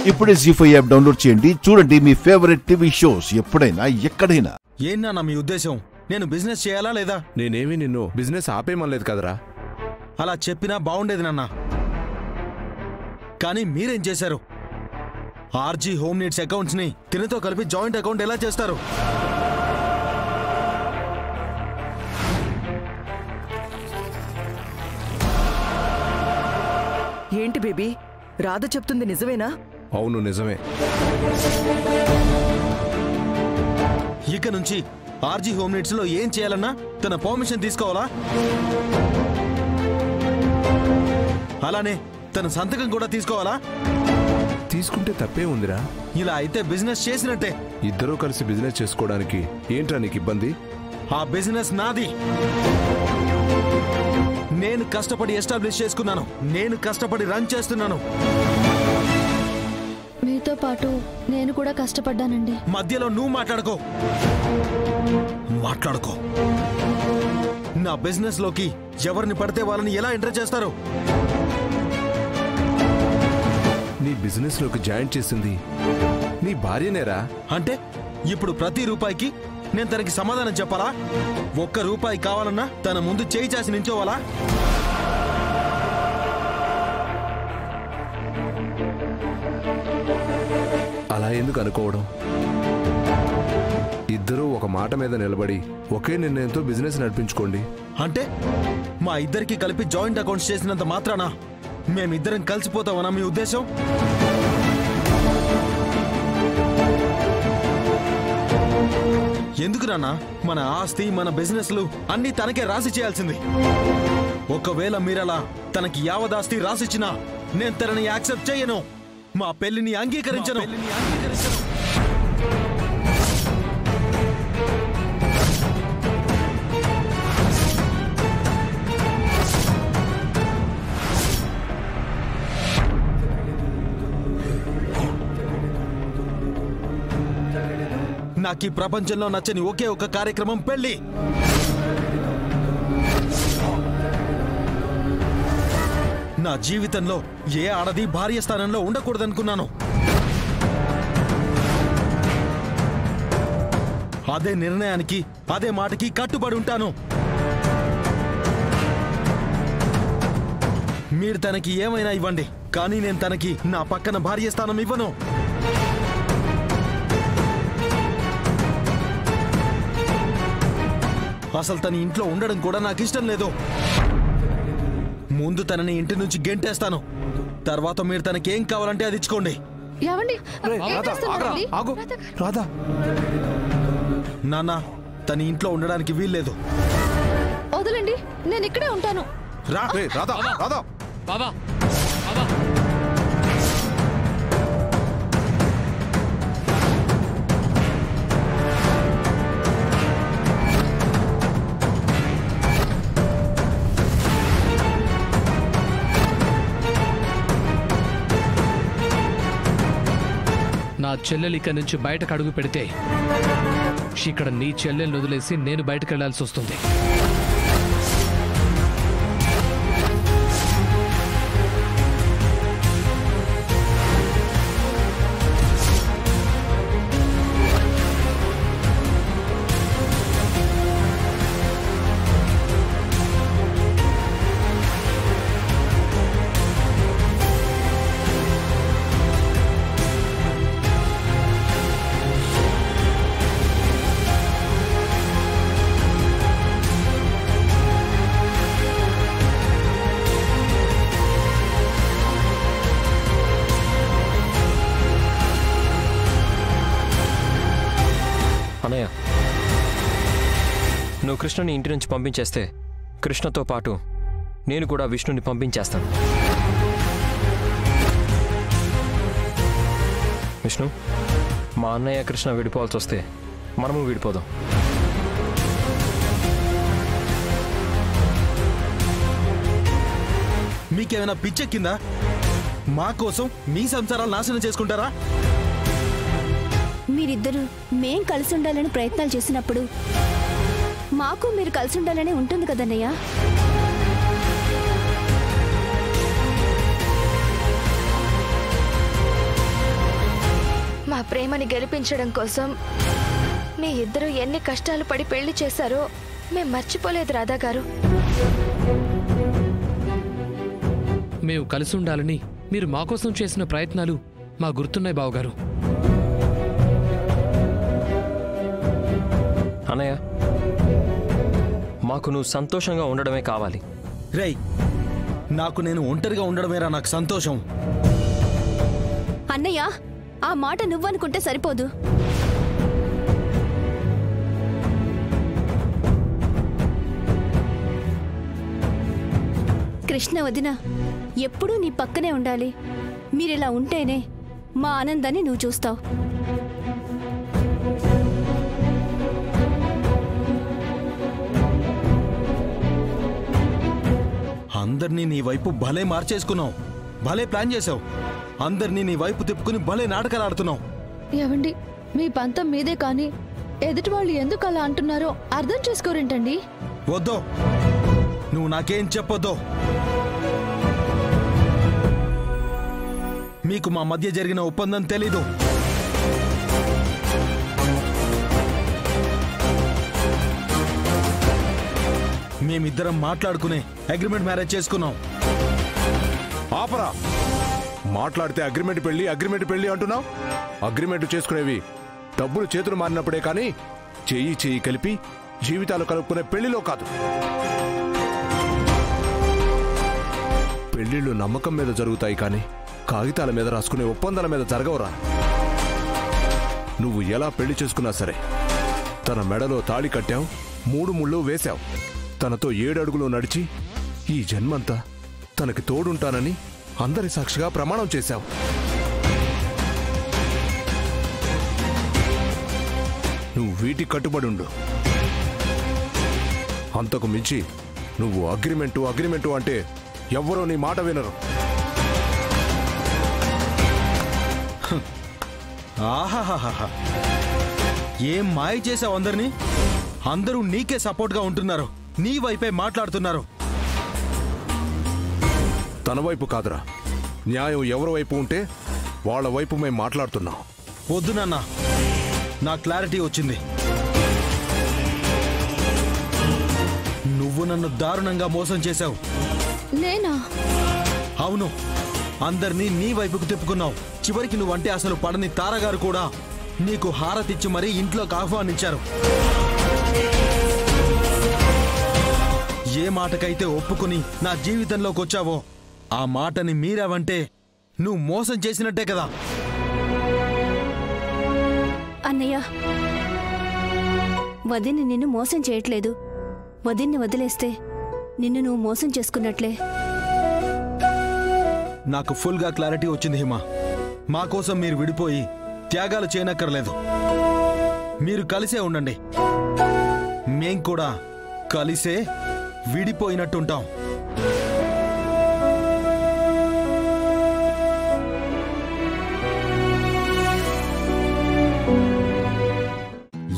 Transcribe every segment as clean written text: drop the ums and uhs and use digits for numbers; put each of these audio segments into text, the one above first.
ఇప్పుడే జీ5 app download చేయండి. చూడండి మీ ఫేవరెట్ టీవీ షోస్ ఎప్పుడైనా ఎక్కడైనా. ఏంటన్నా మీ ఉద్దేశం? నేను బిజినెస్ చేయాలా లేదా? నేనేమి నిన్ను బిజినెస్ ఆపేయమనలేదు కదరా. అలా చెప్పినా బాగుండేది నాన్న. కానీ మీరేం చేశారు? ఆర్జీ హోమ్ నీడ్స్ అకౌంట్స్ ని తినతో కలిపి జాయింట్ అకౌంట్ ఎలా చేస్తారు? ఏంటి బేబీ, రాధ చెప్తుంది నిజమేనా? అవును నిజమే. ఇక నుంచి ఆర్జీ హోమ్ నీడ్స్ లో ఏం చేయాలన్నా తన పర్మిషన్ తీసుకోవాలా? అలానే తన సంతకం కూడా తీసుకోవాలా? తీసుకుంటే తప్పే ఉందిరా. ఇలా అయితే బిజినెస్ చేసినట్టే. ఇద్దరూ కలిసి బిజినెస్ చేసుకోవడానికి ఏంట్రా నీకు ఇబ్బంది? ఆ బిజినెస్ నాది. నేను కష్టపడి ఎస్టాబ్లిష్ చేసుకున్నాను. నేను కష్టపడి రన్ చేస్తున్నాను. మీతో పాటు నేను కూడా కష్టపడ్డానండి. మధ్యలో నువ్వు మాట్లాడుకో. నా బిజినెస్ లోకి ఎవరిని పడితే వాళ్ళని ఎలా ఎంటర్ చేస్తారు? నీ బిజినెస్ లోకి జాయిన్ చేసింది నీ భార్యనేరా. అంటే ఇప్పుడు ప్రతి రూపాయికి నేను తనకి సమాధానం చెప్పాలా? ఒక్క రూపాయి కావాలన్నా తన ముందు చేయి చాసి నించోవాలా? అలా ఎందుకు అనుకోవడం? ఇద్దరూ ఒక మాట మీద నిలబడి ఒకే నిర్ణయంతో బిజినెస్ నడిపించుకోండి. అంటే మా ఇద్దరికి కలిపి జాయింట్ అకౌంట్స్ చేసినంత మాత్రానా మేమిద్దరం కలిసిపోతామన్నా మీ ఉద్దేశం? ఎందుకు నాన్న మన ఆస్తి మన బిజినెస్లు అన్ని తనకే రాసి చేయాల్సింది? ఒకవేళ మీరలా తనకి యావదాస్తి రాసిచ్చినా నేను తనని యాక్సెప్ట్ చేయను. మా పెళ్లిని అంగీకరించను. నాకు ఈ ప్రపంచంలో నచ్చని ఒకే ఒక కార్యక్రమం పెళ్లి. నా జీవితంలో ఏ ఆడది భార్య స్థానంలో ఉండకూడదనుకున్నాను. అదే నిర్ణయానికి అదే మాటకి కట్టుబడి ఉంటాను. మీరు తనకి ఏమైనా ఇవ్వండి, కానీ నేను తనకి నా పక్కన భార్య స్థానం ఇవ్వను. అసలు తన ఇంట్లో ఉండడం కూడా నాకు ఇష్టం లేదు. ముందు తనని ఇంటి నుంచి గెంటేస్తాను. తర్వాత మీరు తనకేం కావాలంటే అది ఇచ్చుకోండి. నాన్న తన ఇంట్లో ఉండడానికి వీల్లేదు. వదలండి, నేను ఇక్కడే ఉంటాను. నా చెల్లెలు ఇక్కడి నుంచి బయటకు అడుగు పెడితే ఇక్కడ నీ చెల్లెల్ని వదిలేసి నేను బయటకు వెళ్లాల్సి వస్తుంది. అన్నయ్య, నువ్వు కృష్ణని ఇంటి నుంచి పంపించేస్తే కృష్ణతో పాటు నేను కూడా విష్ణుని పంపించేస్తాను. విష్ణు, మా అన్నయ్య కృష్ణ విడిపోవాల్సి వస్తే మనము విడిపోదాం. మీకేమైనా పిచ్చెక్కిందా? మా కోసం మీ సంసారాలు నాశనం చేసుకుంటారా? మీరిద్దరూ మేం కలిసి ఉండాలని ప్రయత్నాలు చేసినప్పుడు మాకు మీరు కలిసి ఉండాలని ఉంటుంది కదన్నయ్య. ప్రేమని గెలిపించడం కోసం మీ ఇద్దరు ఎన్ని కష్టాలు పడి పెళ్లి చేశారో మేం మర్చిపోలేదు రాధా గారు. మేము కలిసి ఉండాలని మీరు మా కోసం చేసిన ప్రయత్నాలు మా గుర్తున్నాయి బావగారు. అన్నయ్య, మాకు నువ్వు సంతోషంగా ఉండడమే కావాలి. రేయ్, నాకు నేను ఒంటరిగా ఉండడమేరా నాకు సంతోషం. అన్నయ్య, ఆ మాట నువ్వనుకుంటే సరిపోదు. కృష్ణ వదిన ఎప్పుడూ నీ పక్కనే ఉండాలి. మీరిలా ఉంటేనే మా ఆనందాన్ని నువ్వు చూస్తావు. అందరినీ నీ వైపు భలే మార్చేసుకున్నావు, భలే ప్లాన్ చేసావు. అందరినీ నీ వైపు తిప్పుకుని భలే నాటకాలు ఆడుతున్నావు. ఏవండి, మీ పంతం మీదే కానీ ఎదుటి వాళ్ళు ఎందుకు అలా అంటున్నారో అర్థం చేసుకోరేంటండి? వద్దో, నువ్వు నాకేం చెప్పొద్దో. మీకు మా మధ్య జరిగిన ఒప్పందం తెలీదు. మేమిద్దరం మాట్లాడుకునే అగ్రిమెంట్ మ్యారేజ్ చేసుకున్నాం. ఆపరా! మాట్లాడితే అగ్రిమెంట్ పెళ్లి అంటున్నావు. అగ్రిమెంట్ చేసుకునేవి డబ్బులు చేతులు మారినప్పుడే కానీ చెయ్యి కలిపి జీవితాలు కలుపుకునే పెళ్లిలో కాదు. పెళ్లిళ్ళు నమ్మకం మీద జరుగుతాయి కానీ కాగితాల మీద రాసుకునే ఒప్పందాల మీద జరగవురా. నువ్వు ఎలా పెళ్లి చేసుకున్నా సరే తన మెడలో తాళి కట్టావు, 3 ముళ్ళు వేశావు. తనతో 7 అడుగులు నడిచి ఈ జన్మంతా తనకి తోడుంటానని అందరి సాక్షిగా ప్రమాణం చేశావు. నువ్వు వీటికి కట్టుబడి ఉండు. అంతకు మించి నువ్వు అగ్రిమెంటు అంటే ఎవ్వరూ నీ మాట వినరు. ఆహాహాహా, ఏం మాయ చేసావు అందరినీ. అందరూ నీకే సపోర్ట్గా ఉంటున్నారు, నీ వైపే మాట్లాడుతున్నారు. తన వైపు కాదురా, న్యాయం ఎవరి వైపు ఉంటే వాళ్ళ వైపు మేము మాట్లాడుతున్నాం. వద్దు నాన్న, నా క్లారిటీ వచ్చింది. నువ్వు నన్ను దారుణంగా మోసం చేశావు. నేనా? అవును, అందరినీ నీ వైపుకు తిప్పుకున్నావు. చివరికి నువ్వంటే అసలు పడని తారగారు కూడా నీకు హారతిచ్చి మరీ ఇంట్లోకి ఆహ్వానించారు. ఏ మాటకైతే ఒప్పుకుని నా జీవితంలోకి వచ్చావో ఆ మాటని మీరావంటే నువ్వు మోసం చేసినట్టే కదా. అన్నయ్య, వదిన్ని నిన్ను మోసం చేయట్లేదు. వదిన్ని వదిలేస్తే నిన్ను నువ్వు మోసం చేసుకున్నట్లే. నాకు ఫుల్గా క్లారిటీ వచ్చింది హిమ. మా కోసం మీరు విడిపోయి త్యాగాలు చేయనక్కర్లేదు. మీరు కలిసే ఉండండి. మేం కూడా కలిసే విడిపోయినట్టుంటాం.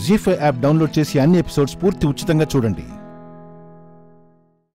జీ5 యాప్ డౌన్లోడ్ చేసి అన్ని ఎపిసోడ్స్ పూర్తి ఉచితంగా చూడండి.